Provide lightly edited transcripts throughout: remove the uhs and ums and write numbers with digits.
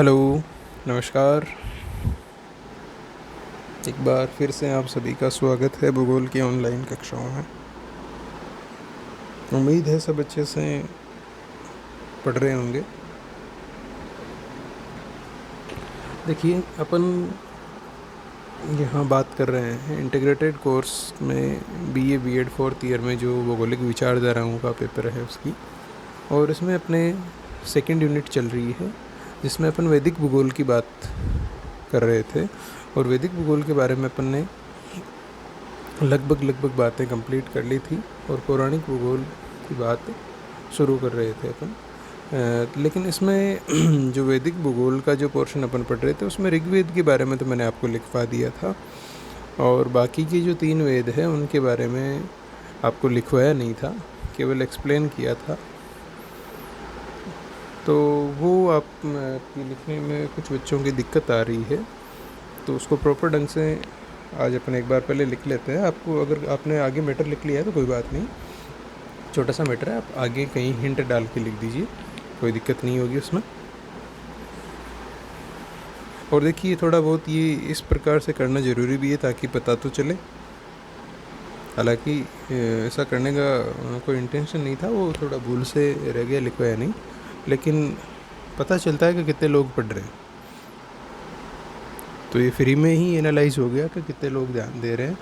Hello, नमस्कार। एक बार फिर से आप सभी का स्वागत है भूगोल की ऑनलाइन कक्षाओं में। उम्मीद है सब अच्छे से पढ़ रहे होंगे। देखिए, अपन यहाँ बात कर रहे हैं इंटीग्रेटेड कोर्स में बीए बीएड फोर्थ ईयर में जो भौगोलिक विचारधाराओं का पेपर है उसकी, और इसमें अपने सेकंड यूनिट चल रही है जिसमें अपन वैदिक भूगोल की बात कर रहे थे। और वैदिक भूगोल के बारे में अपन ने लगभग बातें कंप्लीट कर ली थी और पौराणिक भूगोल की बात शुरू कर रहे थे अपन। लेकिन इसमें जो वैदिक भूगोल का जो पोर्शन अपन पढ़ रहे थे उसमें ऋग्वेद के बारे में तो मैंने आपको लिखवा दिया था, और बाकी की जो 3 वेद हैं उनके बारे में आपको लिखवाया नहीं था, केवल एक्सप्लेन किया था। तो वो आपकी लिखने में कुछ बच्चों की दिक्कत आ रही है, तो उसको प्रॉपर ढंग से आज अपन एक बार पहले लिख लेते हैं। आपको अगर आपने आगे मैटर लिख लिया है तो कोई बात नहीं, छोटा सा मैटर है, आप आगे कहीं हिंट डाल के लिख दीजिए, कोई दिक्कत नहीं होगी उसमें। और देखिए, थोड़ा बहुत ये इस प्रकार से करना ज़रूरी भी है ताकि पता तो चले। हालांकि ऐसा करने का कोई इंटेंशन नहीं था, वो थोड़ा भूल से रह गया, लिखवाया नहीं, लेकिन पता चलता है कि कितने लोग पढ़ रहे हैं। तो ये फ्री में ही एनालाइज हो गया कि कितने लोग ध्यान दे रहे हैं।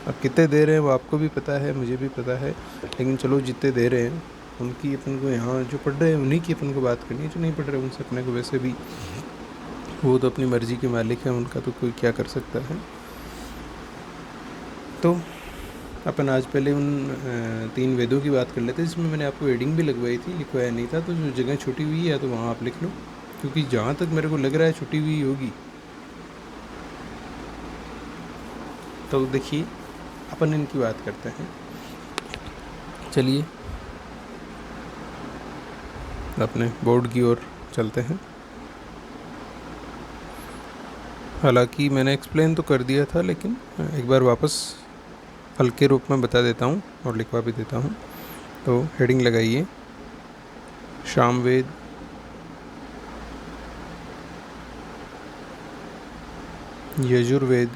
अब कितने दे रहे हैं वो आपको भी पता है, मुझे भी पता है, लेकिन चलो जितने दे रहे हैं उनकी अपन को, यहाँ जो पढ़ रहे हैं उन्हीं की अपन को बात करनी है। जो नहीं पढ़ रहे उनसे अपने को वैसे भी, वो तो अपनी मर्जी के मालिक है, उनका तो कोई क्या कर सकता है। तो अपन आज पहले उन 3 वेदों की बात कर लेते हैं जिसमें मैंने आपको हेडिंग भी लगवाई थी, लिखवाया नहीं था। तो जो जगह छुटी हुई है तो वहाँ आप लिख लो, क्योंकि जहाँ तक मेरे को लग रहा है छुटी हुई होगी। तो देखिए, अपन इनकी बात करते हैं। चलिए अपने बोर्ड की ओर चलते हैं। हालांकि मैंने एक्सप्लेन तो कर दिया था, लेकिन एक बार वापस हल्के रूप में बता देता हूँ और लिखवा भी देता हूँ। तो हेडिंग लगाइए, सामवेद, यजुर्वेद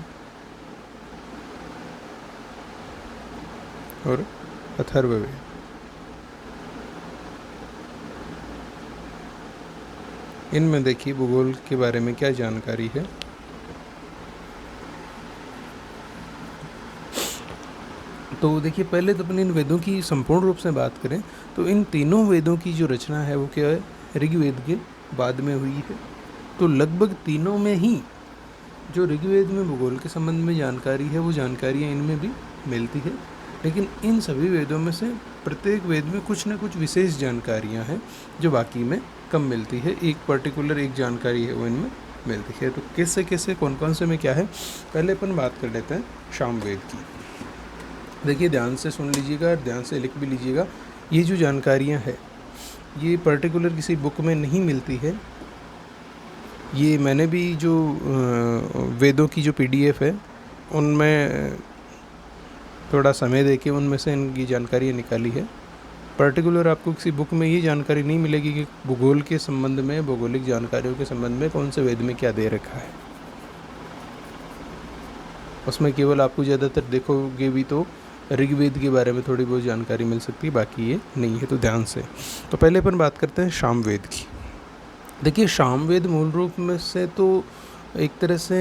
और अथर्ववेद। इनमें देखिए भूगोल के बारे में क्या जानकारी है। तो देखिए, पहले तो अपन इन वेदों की संपूर्ण रूप से बात करें तो इन तीनों वेदों की जो रचना है वो क्या है, ऋग्वेद के बाद में हुई है। तो लगभग तीनों में ही जो ऋग्वेद में भूगोल के संबंध में जानकारी है वो जानकारियाँ इनमें भी मिलती है। लेकिन इन सभी वेदों में से प्रत्येक वेद में कुछ न कुछ विशेष जानकारियाँ हैं जो बाकी में कम मिलती है। एक पर्टिकुलर एक जानकारी है वो इनमें मिलती है। तो कैसे कैसे कौन कौन से में क्या है, पहले अपन बात कर लेते हैं सामवेद की। देखिए, ध्यान से सुन लीजिएगा, ध्यान से लिख भी लीजिएगा। ये जो जानकारियाँ हैं ये पर्टिकुलर किसी बुक में नहीं मिलती है। ये मैंने भी जो वेदों की जो PDF है उनमें थोड़ा समय देके उनमें से इनकी जानकारियाँ निकाली है। पर्टिकुलर आपको किसी बुक में ये जानकारी नहीं मिलेगी कि भूगोल के संबंध में, भौगोलिक जानकारियों के संबंध में कौन से वेद में क्या दे रखा है। उसमें केवल आपको ज़्यादातर देखोगे भी तो ऋग्वेद के बारे में थोड़ी बहुत जानकारी मिल सकती है, बाकी ये नहीं है। तो ध्यान से, तो पहले अपन बात करते हैं सामवेद की। देखिए, सामवेद मूल रूप में से तो एक तरह से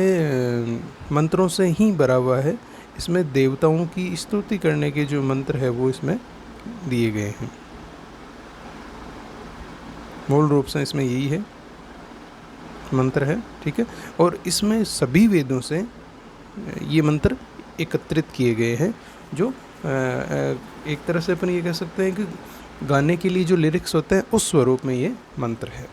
मंत्रों से ही भरा हुआ है। इसमें देवताओं की स्तुति करने के जो मंत्र है वो इसमें दिए गए हैं। मूल रूप से इसमें यही है, मंत्र है, ठीक है। और इसमें सभी वेदों से ये मंत्र एकत्रित किए गए हैं, जो एक तरह से अपन ये कह सकते हैं कि गाने के लिए जो लिरिक्स होते हैं उस स्वरूप में ये मंत्र है।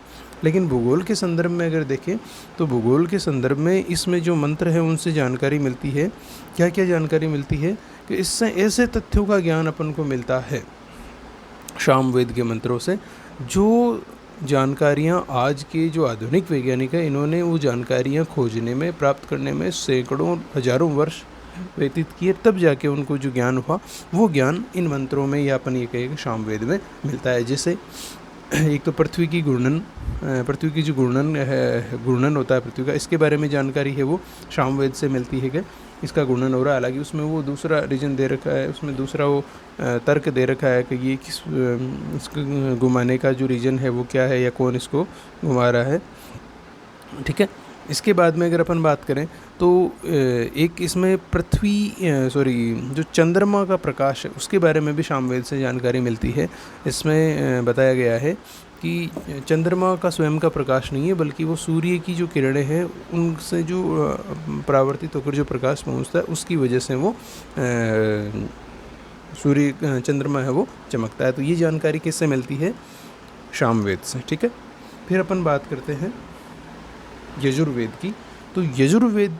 लेकिन भूगोल के संदर्भ में अगर देखें तो भूगोल के संदर्भ में इसमें जो मंत्र है उनसे जानकारी मिलती है। क्या क्या जानकारी मिलती है कि इससे ऐसे तथ्यों का ज्ञान अपन को मिलता है सामवेद के मंत्रों से, जो जानकारियाँ आज के जो आधुनिक वैज्ञानिक हैं इन्होंने वो जानकारियाँ खोजने में, प्राप्त करने में सैकड़ों हजारों वर्ष व्यतीत किए, तब जाके उनको जो ज्ञान हुआ वो ज्ञान इन मंत्रों में या अपन ये कहें कि सामवेद में मिलता है। जैसे एक तो पृथ्वी की घूर्णन पृथ्वी की जो घूर्णन होता है पृथ्वी का, इसके बारे में जानकारी है वो सामवेद से मिलती है कि इसका घूर्णन हो रहा है। हालांकि उसमें वो दूसरा रीजन दे रखा है, उसमें दूसरा वो तर्क दे रखा है कि ये किस इसको घुमाने का जो रीजन है वो क्या है या कौन इसको घुमा रहा है। ठीक है, इसके बाद में अगर अपन बात करें तो एक इसमें जो चंद्रमा का प्रकाश है उसके बारे में भी सामवेद से जानकारी मिलती है। इसमें बताया गया है कि चंद्रमा का स्वयं का प्रकाश नहीं है, बल्कि वो सूर्य की जो किरणें हैं उनसे जो परावर्तित होकर जो प्रकाश पहुंचता है उसकी वजह से वो चंद्रमा है वो चमकता है। तो ये जानकारी किससे मिलती है? सामवेद से। ठीक है, फिर अपन बात करते हैं यजुर्वेद की। तो यजुर्वेद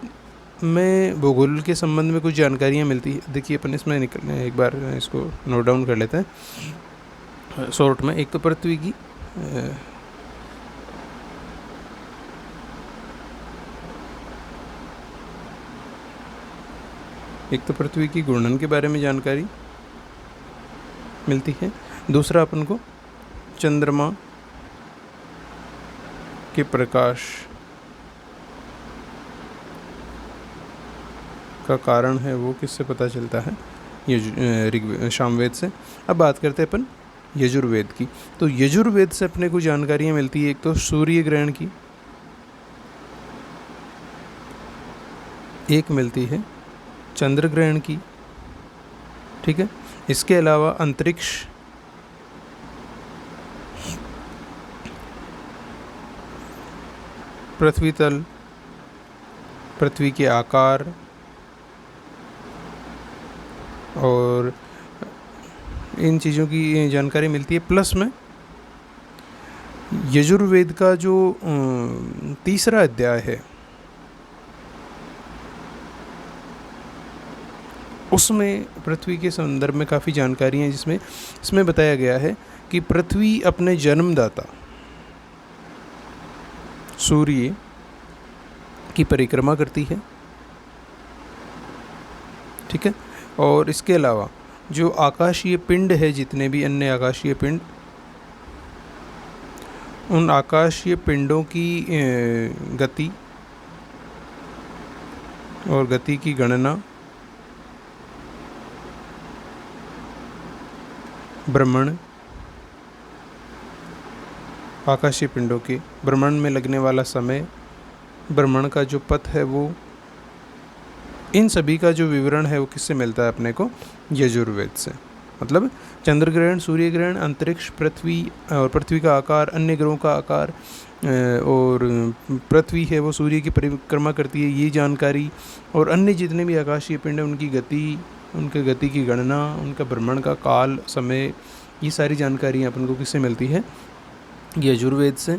में भूगोल के संबंध में कुछ जानकारियाँ मिलती है। देखिए अपन इसमें एक बार इसको नोट डाउन कर लेते हैं शॉर्ट में। एक तो पृथ्वी की घूर्णन के बारे में जानकारी मिलती है। दूसरा अपन को चंद्रमा के प्रकाश का कारण है वो किससे पता चलता है? ये सामवेद से। अब बात करते हैं अपन यजुर्वेद की। तो यजुर्वेद से अपने को जानकारियाँ मिलती है। एक तो सूर्य ग्रहण की, एक मिलती है चंद्र ग्रहण की। ठीक है, इसके अलावा अंतरिक्ष, पृथ्वी तल, पृथ्वी के आकार और इन चीज़ों की जानकारी मिलती है। प्लस में यजुर्वेद का जो तीसरा अध्याय है उसमें पृथ्वी के संदर्भ में काफ़ी जानकारी है, जिसमें इसमें बताया गया है कि पृथ्वी अपने जन्मदाता सूर्य की परिक्रमा करती है। ठीक है, और इसके अलावा जो आकाशीय पिंड है, जितने भी अन्य आकाशीय पिंड, उन आकाशीय पिंडों की गति और गति की गणना भ्रमण, आकाशीय पिंडों के भ्रमण में लगने वाला समय, भ्रमण का जो पथ है वो, इन सभी का जो विवरण है वो किससे मिलता है अपने को? यजुर्वेद से। मतलब चंद्र ग्रहण, सूर्य ग्रहण, अंतरिक्ष, पृथ्वी और पृथ्वी का आकार, अन्य ग्रहों का आकार और पृथ्वी है वो सूर्य की परिक्रमा करती है, ये जानकारी, और अन्य जितने भी आकाशीय पिंड हैं उनकी गति, उनके गति की गणना, उनका भ्रमण का काल, समय, ये सारी जानकारियाँ अपन को किससे मिलती है? यजुर्वेद से।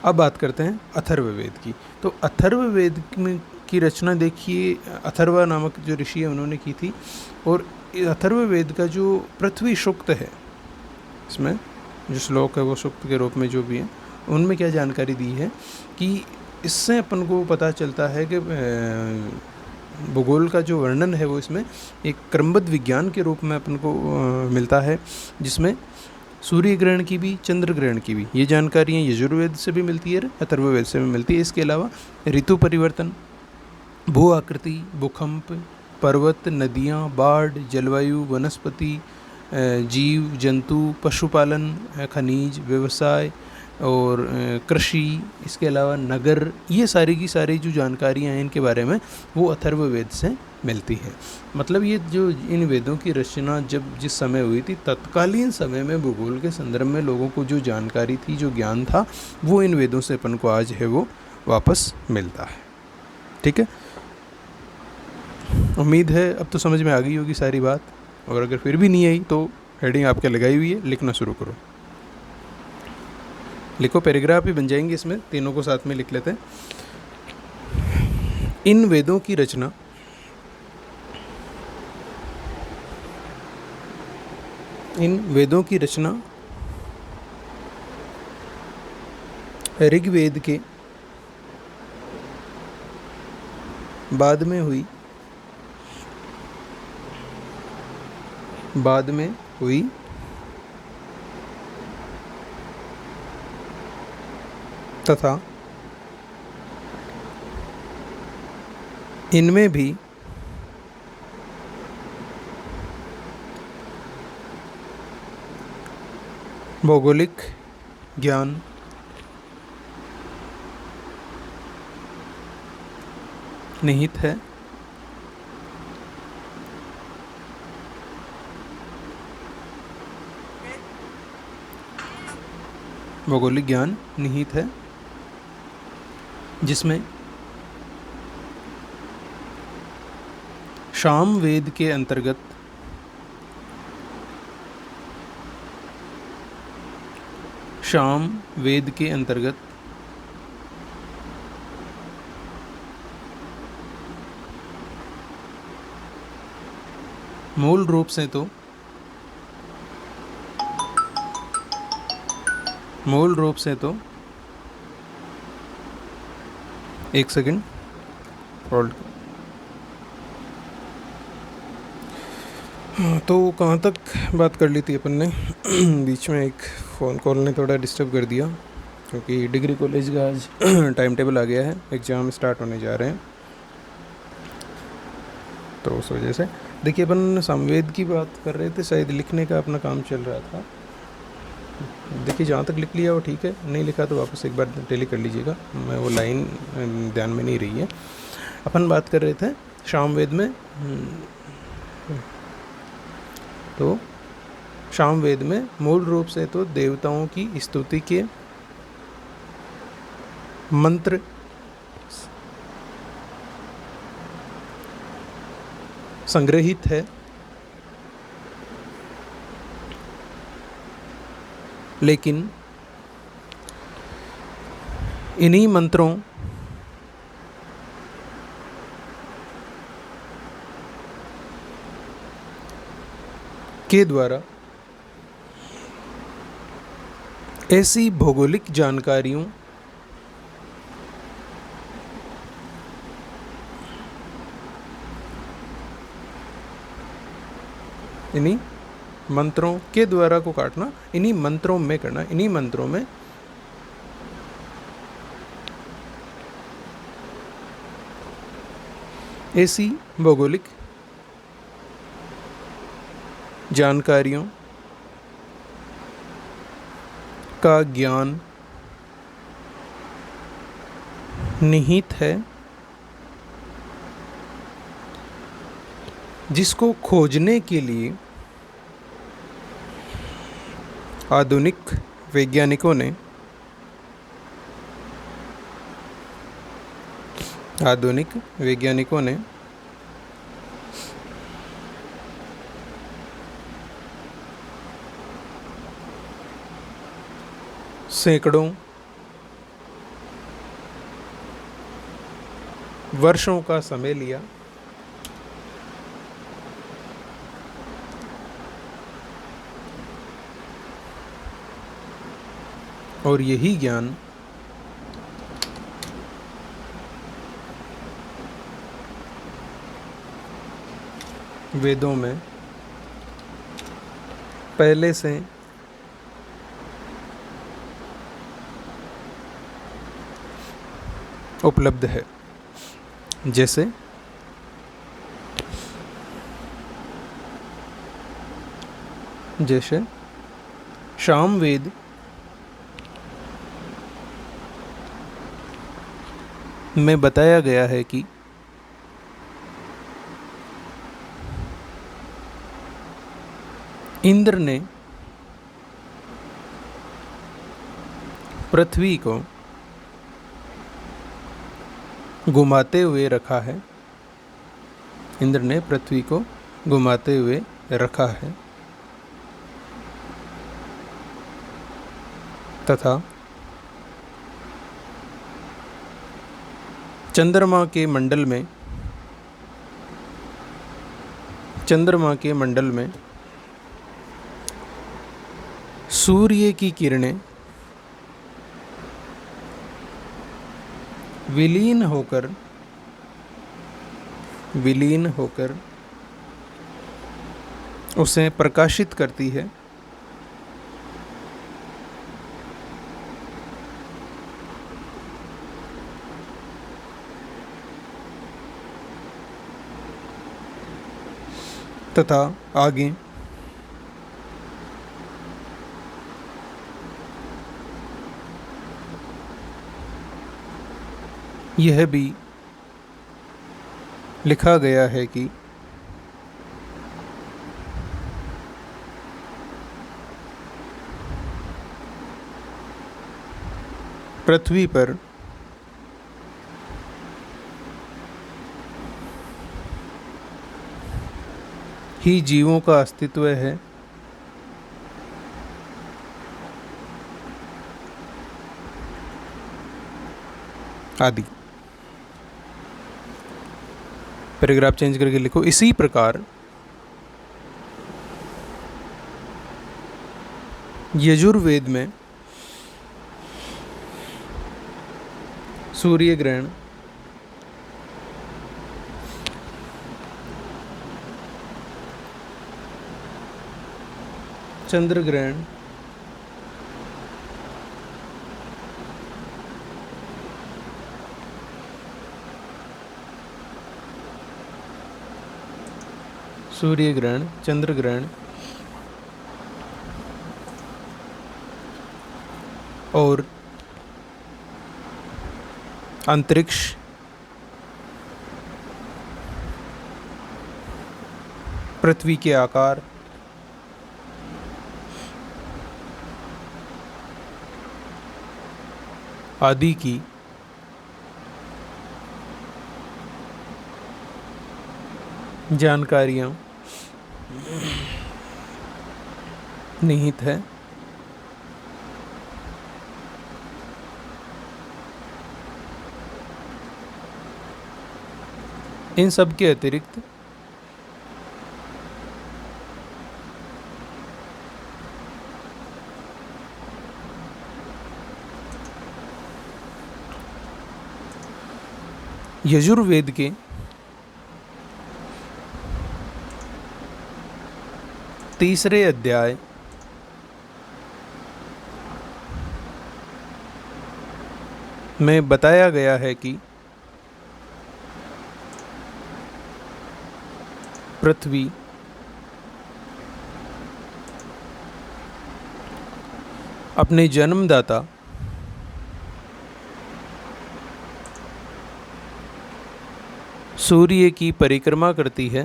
अब बात करते हैं अथर्ववेद की। तो अथर्ववेद में की रचना देखिए, अथर्वा नामक जो ऋषि है उन्होंने की थी। और अथर्ववेद का जो पृथ्वी सूक्त है, इसमें जो श्लोक है वो सूक्त के रूप में जो भी है, उनमें क्या जानकारी दी है कि इससे अपन को पता चलता है कि भूगोल का जो वर्णन है वो इसमें एक क्रमबद्ध विज्ञान के रूप में अपन को मिलता है, जिसमें सूर्य ग्रहण की भी, चंद्र ग्रहण की भी, ये जानकारियाँ यजुर्वेद से भी मिलती है, अथर्ववेद से भी मिलती है। इसके अलावा ऋतु परिवर्तन, भू आकृति, भूकंप, पर्वत, नदियाँ, बाढ़, जलवायु, वनस्पति, जीव जंतु, पशुपालन, खनिज, व्यवसाय और कृषि, इसके अलावा नगर, ये सारी की सारी जो जानकारियाँ हैं इनके बारे में वो अथर्ववेद से मिलती है। मतलब ये जो इन वेदों की रचना जिस समय हुई थी, तत्कालीन समय में भूगोल के संदर्भ में लोगों को जो जानकारी थी, जो ज्ञान था, वो इन वेदों से अपन को आज है वो वापस मिलता है। ठीक है, उम्मीद है अब तो समझ में आ गई होगी सारी बात, और अगर फिर भी नहीं आई तो हेडिंग आपके लगाई हुई है, लिखना शुरू करो। लिखो, पैराग्राफ ही बन जाएंगे इसमें, तीनों को साथ में लिख लेते हैं। इन वेदों की रचना ऋग्वेद के बाद में हुई तथा इनमें भी भौगोलिक ज्ञान निहित है। भौगोलिक ज्ञान निहित है जिसमें सामवेद के अंतर्गत सामवेद के अंतर्गत मूल रूप से तो एक सेकंड होल्ड। तो कहाँ तक बात कर ली थी अपन ने? बीच में एक फ़ोन कॉल ने थोड़ा डिस्टर्ब कर दिया, क्योंकि डिग्री कॉलेज का आज टाइम टेबल आ गया है, एग्ज़ाम स्टार्ट होने जा रहे हैं, तो उस वजह से। देखिए, अपन सामवेद की बात कर रहे थे, शायद लिखने का अपना काम चल रहा था। देखिए, जहाँ तक लिख लिया वो ठीक है, नहीं लिखा तो वापस एक बार टेली कर लीजिएगा, मैं वो लाइन ध्यान में नहीं रही है। अपन बात कर रहे थे सामवेद में, तो सामवेद में मूल रूप से तो देवताओं की स्तुति के मंत्र संग्रहित है, लेकिन इन्हीं मंत्रों के द्वारा ऐसी भौगोलिक जानकारियों इन्हीं मंत्रों के द्वारा को काटना, इन्हीं मंत्रों में करना, इन्हीं मंत्रों में ऐसी भौगोलिक जानकारियों का ज्ञान निहित है, जिसको खोजने के लिए आधुनिक वैज्ञानिकों ने सैकड़ों वर्षों का समय लिया। और यही ज्ञान वेदों में पहले से उपलब्ध है। जैसे सामवेद में बताया गया है कि इंद्र ने पृथ्वी को घुमाते हुए रखा है। इंद्र ने पृथ्वी को घुमाते हुए रखा है तथा चंद्रमा के मंडल में सूर्य की किरणें विलीन होकर उसे प्रकाशित करती है तथा आगे यह भी लिखा गया है कि पृथ्वी पर ही जीवों का अस्तित्व है आदि। पैराग्राफ चेंज करके लिखो, इसी प्रकार यजुर्वेद में सूर्य ग्रहण, चंद्र ग्रहण, सूर्य ग्रहण, चंद्र ग्रहण और अंतरिक्ष पृथ्वी के आकार आदि की जानकारियाँ निहित है। इन सब के अतिरिक्त यजुर्वेद के तीसरे अध्याय में बताया गया है कि पृथ्वी अपने जन्मदाता सूर्य की परिक्रमा करती है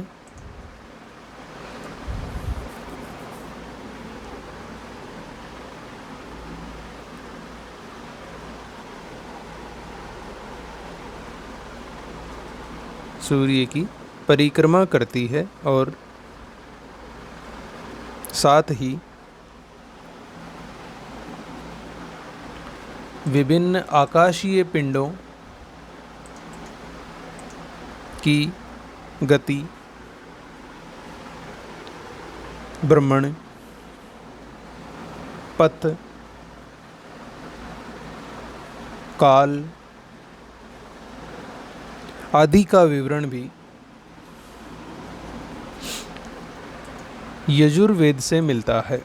सूर्य की परिक्रमा करती है और साथ ही विभिन्न आकाशीय पिंडों की गति, भ्रमण, पथ, काल आदि का विवरण भी यजुर्वेद से मिलता है।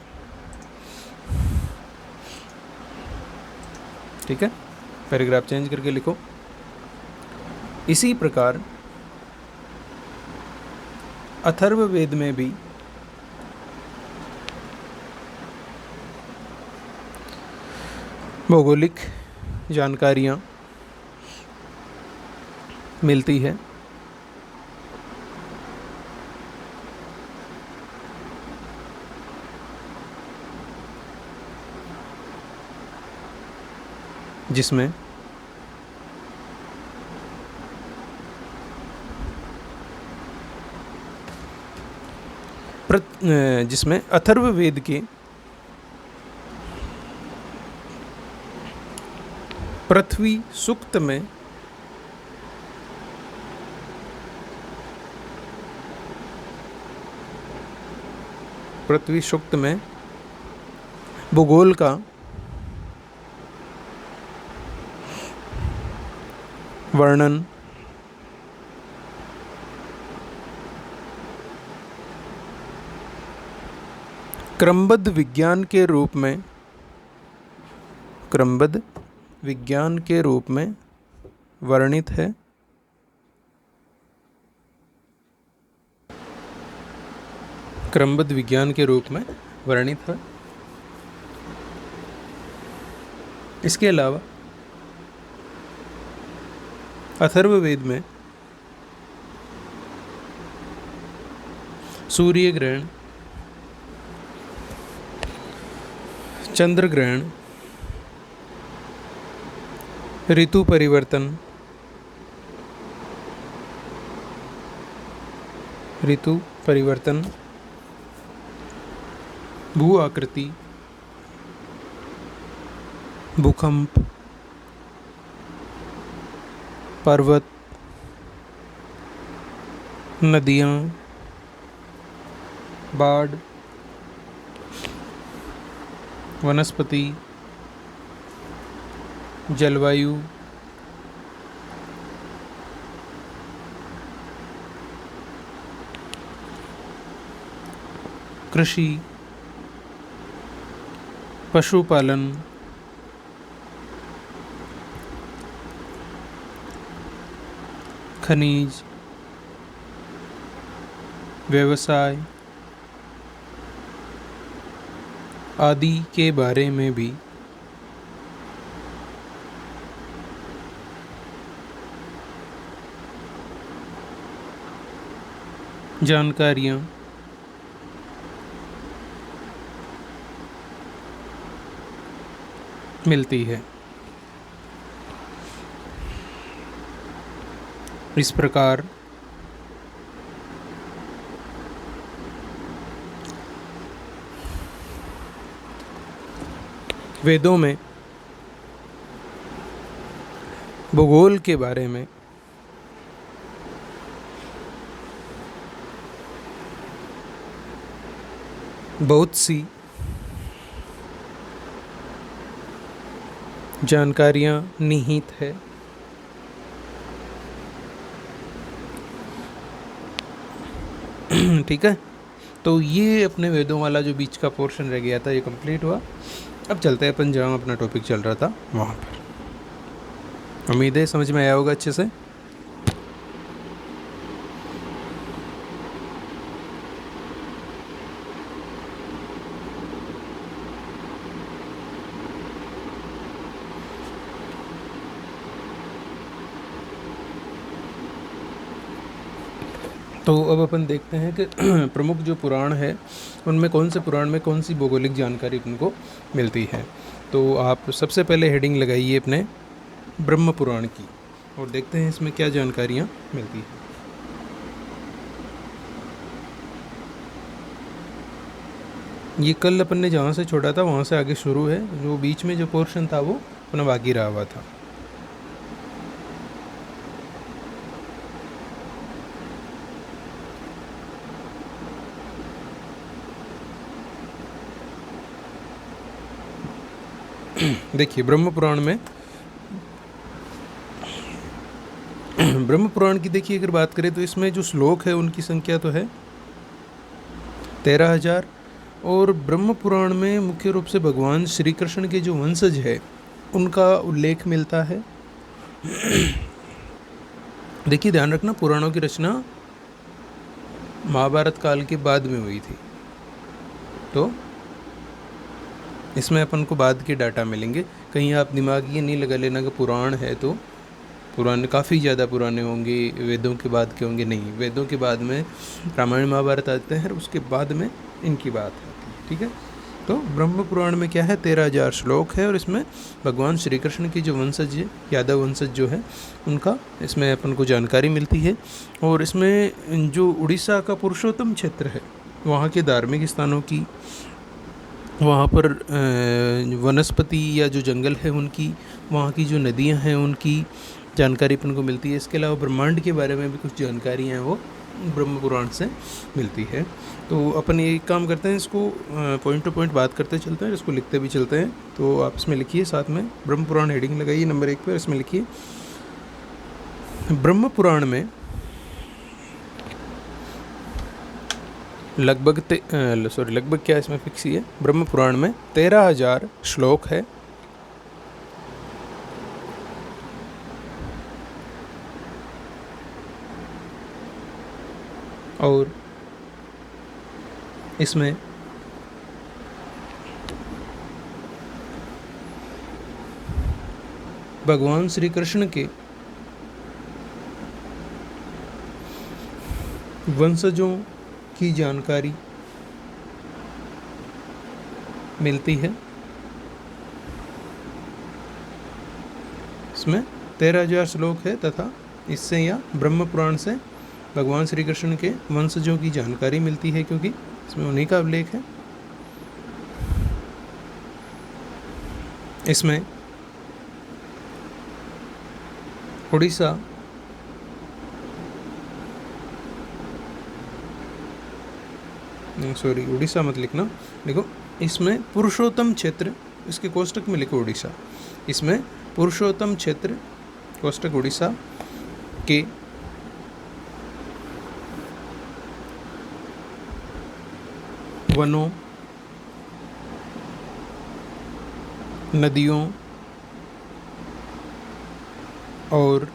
ठीक है, पैराग्राफ चेंज करके लिखो, इसी प्रकार अथर्ववेद में भी भौगोलिक जानकारियाँ मिलती है। जिसमें अथर्ववेद के पृथ्वी सूक्त में भूगोल का वर्णन क्रमबद्ध विज्ञान के रूप में वर्णित है। क्रमबद्ध विज्ञान के रूप में वर्णित है। इसके अलावा अथर्ववेद में सूर्य ग्रहण, चंद्र ग्रहण, ऋतु परिवर्तन, भू आकृति, भूकंप, पर्वत, नदियाँ, बाढ़, वनस्पति, जलवायु, कृषि, पशुपालन, खनिज, व्यवसाय आदि के बारे में भी जानकारियाँ मिलती है। इस प्रकार वेदों में भूगोल के बारे में बहुत सी जानकारियाँ निहित है। ठीक है, तो ये अपने वेदों वाला जो बीच का पोर्शन रह गया था ये कंप्लीट हुआ। अब चलते हैं अपन जहाँ अपना टॉपिक चल रहा था वहाँ पर। उम्मीद है समझ में आया होगा अच्छे से। तो अब अपन देखते हैं कि प्रमुख जो पुराण है उनमें कौन से पुराण में कौन सी भौगोलिक जानकारी उनको मिलती है। तो आप सबसे पहले हेडिंग लगाइए अपने ब्रह्म पुराण की और देखते हैं इसमें क्या जानकारियाँ मिलती हैं। ये कल अपन ने जहाँ से छोड़ा था वहाँ से आगे शुरू है, जो बीच में जो पोर्शन था वो अपना बाकी रहा हुआ था। देखिए ब्रह्म पुराण की देखिए अगर बात करें तो इसमें जो श्लोक है उनकी संख्या तो है 13,000 और ब्रह्म पुराण में मुख्य रूप से भगवान श्री कृष्ण के जो वंशज है उनका उल्लेख मिलता है। देखिए ध्यान रखना, पुराणों की रचना महाभारत काल के बाद में हुई थी, तो इसमें अपन को बाद के डाटा मिलेंगे। कहीं आप दिमाग ये नहीं लगा लेना कि पुराण है तो पुराने काफ़ी ज़्यादा पुराने होंगे, वेदों के बाद के होंगे, नहीं, वेदों के बाद में रामायण महाभारत आते हैं और उसके बाद में इनकी बात आती है। ठीक है, तो ब्रह्म पुराण में क्या है 13,000 श्लोक है और इसमें भगवान श्री कृष्ण की जो वंशज है, यादव वंशज जो है उनका इसमें अपन को जानकारी मिलती है। और इसमें जो उड़ीसा का पुरुषोत्तम क्षेत्र है वहाँ के धार्मिक स्थानों की, वहाँ पर वनस्पति या जो जंगल है उनकी, वहाँ की जो नदियाँ हैं उनकी जानकारी अपन को मिलती है। इसके अलावा ब्रह्मांड के बारे में भी कुछ जानकारी हैं वो ब्रह्म पुराण से मिलती है। तो अपन ये काम करते हैं, इसको पॉइंट टू पॉइंट बात करते चलते हैं, इसको लिखते भी चलते हैं। तो आप इसमें लिखिए, साथ में ब्रह्म पुराण हेडिंग लगाइए नंबर 1 पर, इसमें लिखिए ब्रह्म पुराण में लगभग क्या इसमें फिक्स ही है, ब्रह्म पुराण में 13,000 श्लोक है और इसमें भगवान श्री कृष्ण के वंशजों की जानकारी मिलती है। इसमें 13,000 श्लोक है तथा इससे या ब्रह्म पुराण से भगवान श्री कृष्ण के वंशजों की जानकारी मिलती है, क्योंकि इसमें उन्हीं का उल्लेख है। इसमें उड़ीसा, उड़ीसा मत लिखना, देखो इसमें पुरुषोत्तम क्षेत्र, इसके कोष्टक में लिखो उड़ीसा, इसमें पुरुषोत्तम क्षेत्र कोष्टक उड़ीसा के वनों, नदियों और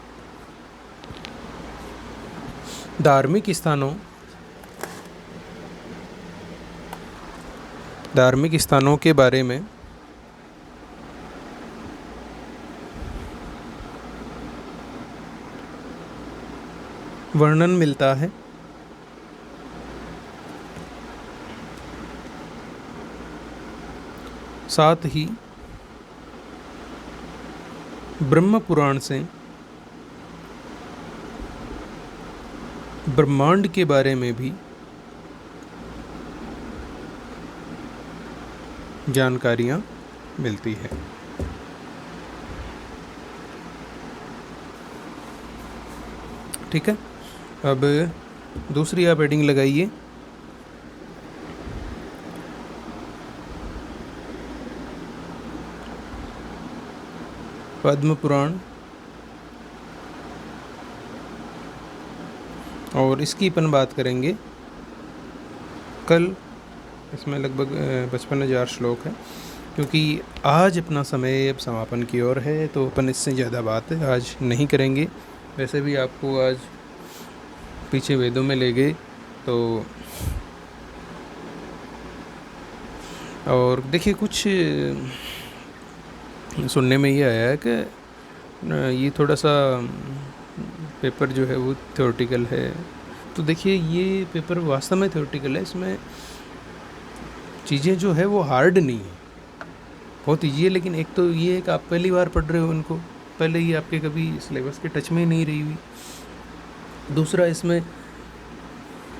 धार्मिक स्थानों के बारे में वर्णन मिलता है। साथ ही ब्रह्म पुराण से ब्रह्मांड के बारे में भी जानकारियाँ मिलती है। ठीक है, अब दूसरी आप हेडिंग लगाइए, पद्म पुराण, और इसकी अपन बात करेंगे कल। इसमें लगभग 55,000 श्लोक है। क्योंकि आज अपना समय अब समापन की ओर है, तो अपन इससे ज़्यादा बात आज नहीं करेंगे। वैसे भी आपको आज पीछे वेदों में ले गए, तो और देखिए कुछ सुनने में ये आया है कि ये थोड़ा सा पेपर जो है वो थ्योरेटिकल है। तो देखिए ये पेपर वास्तव में थ्योरेटिकल है, इसमें चीज़ें जो है वो हार्ड नहीं है, बहुत ईजी है। लेकिन एक तो ये है कि आप पहली बार पढ़ रहे हो इनको, पहले ही आपके कभी सिलेबस के टच में नहीं रही हुई। दूसरा, इसमें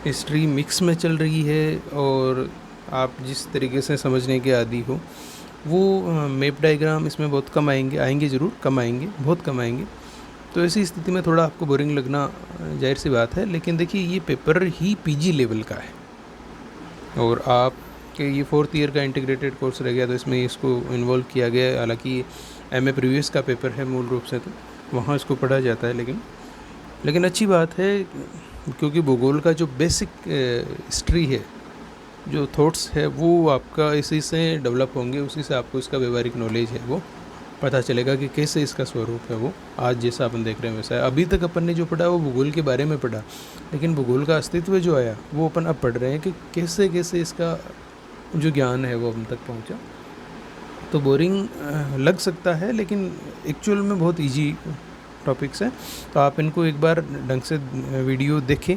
हिस्ट्री मिक्स में चल रही है, और आप जिस तरीके से समझने के आदी हो वो मैप डायग्राम इसमें बहुत कम आएंगे ज़रूर, कम आएंगे, बहुत कम आएंगे। तो ऐसी स्थिति में थोड़ा आपको बोरिंग लगना जाहिर सी बात है। लेकिन देखिए ये पेपर ही पीजी लेवल का है, और आप कि ये 4th ईयर का इंटीग्रेटेड कोर्स रह गया, तो इसमें इसको इन्वॉल्व किया गया। हालांकि एमए प्रीवियस का पेपर है मूल रूप से, तो वहाँ इसको पढ़ा जाता है। लेकिन अच्छी बात है, क्योंकि भूगोल का जो बेसिक हिस्ट्री है, जो थॉट्स है, वो आपका इसी से डेवलप होंगे, उसी से आपको इसका व्यवहारिक नॉलेज है वो पता चलेगा कि कैसे इसका स्वरूप है वो आज जैसा अपन देख रहे हैं वैसा है। अभी तक अपन ने जो पढ़ा वो भूगोल के बारे में पढ़ा, लेकिन भूगोल का अस्तित्व जो आया वो अपन अब पढ़ रहे हैं कि कैसे कैसे इसका जो ज्ञान है वो हम तक पहुंचा। तो बोरिंग लग सकता है, लेकिन एक्चुअल में बहुत इजी टॉपिक्स हैं। तो आप इनको एक बार ढंग से वीडियो देखें।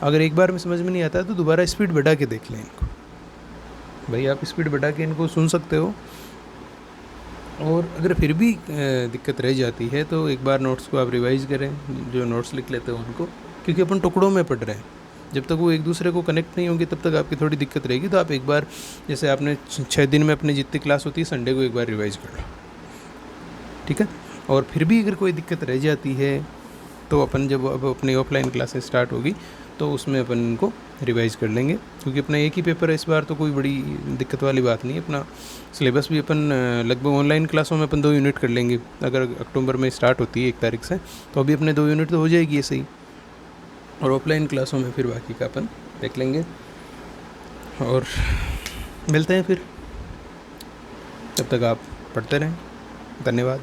अगर एक बार में समझ में नहीं आता है तो दोबारा स्पीड बढ़ा के देख लें इनको। भाई आप स्पीड बढ़ा के इनको सुन सकते हो, और अगर फिर भी दिक्कत रह जाती है तो एक बार नोट्स को आप रिवाइज़ करें, जो नोट्स लिख लेते हो उनको, क्योंकि अपन टुकड़ों में पढ़ रहे हैं। जब तक वो एक दूसरे को कनेक्ट नहीं होंगे तब तक आपकी थोड़ी दिक्कत रहेगी। तो आप एक बार, जैसे आपने 6 दिन में अपनी जितनी क्लास होती है, संडे को एक बार रिवाइज़ कर लो, ठीक है। और फिर भी अगर कोई दिक्कत रह जाती है तो अपन जब अब अपनी ऑफलाइन क्लासेस स्टार्ट होगी तो उसमें अपन इनको रिवाइज़ कर लेंगे, क्योंकि अपना एक ही पेपर है इस बार, तो कोई बड़ी दिक्कत वाली बात नहीं है। अपना सिलेबस भी अपन लगभग ऑनलाइन क्लासों में अपन 2 यूनिट कर लेंगे। अगर अक्टूबर में स्टार्ट होती है 1 तारीख से, तो अभी अपने 2 यूनिट तो हो जाएगी ऐसे ही, और ऑफलाइन क्लासों में फिर बाकी का अपन देख लेंगे। और मिलते हैं फिर, तब तक आप पढ़ते रहें। धन्यवाद।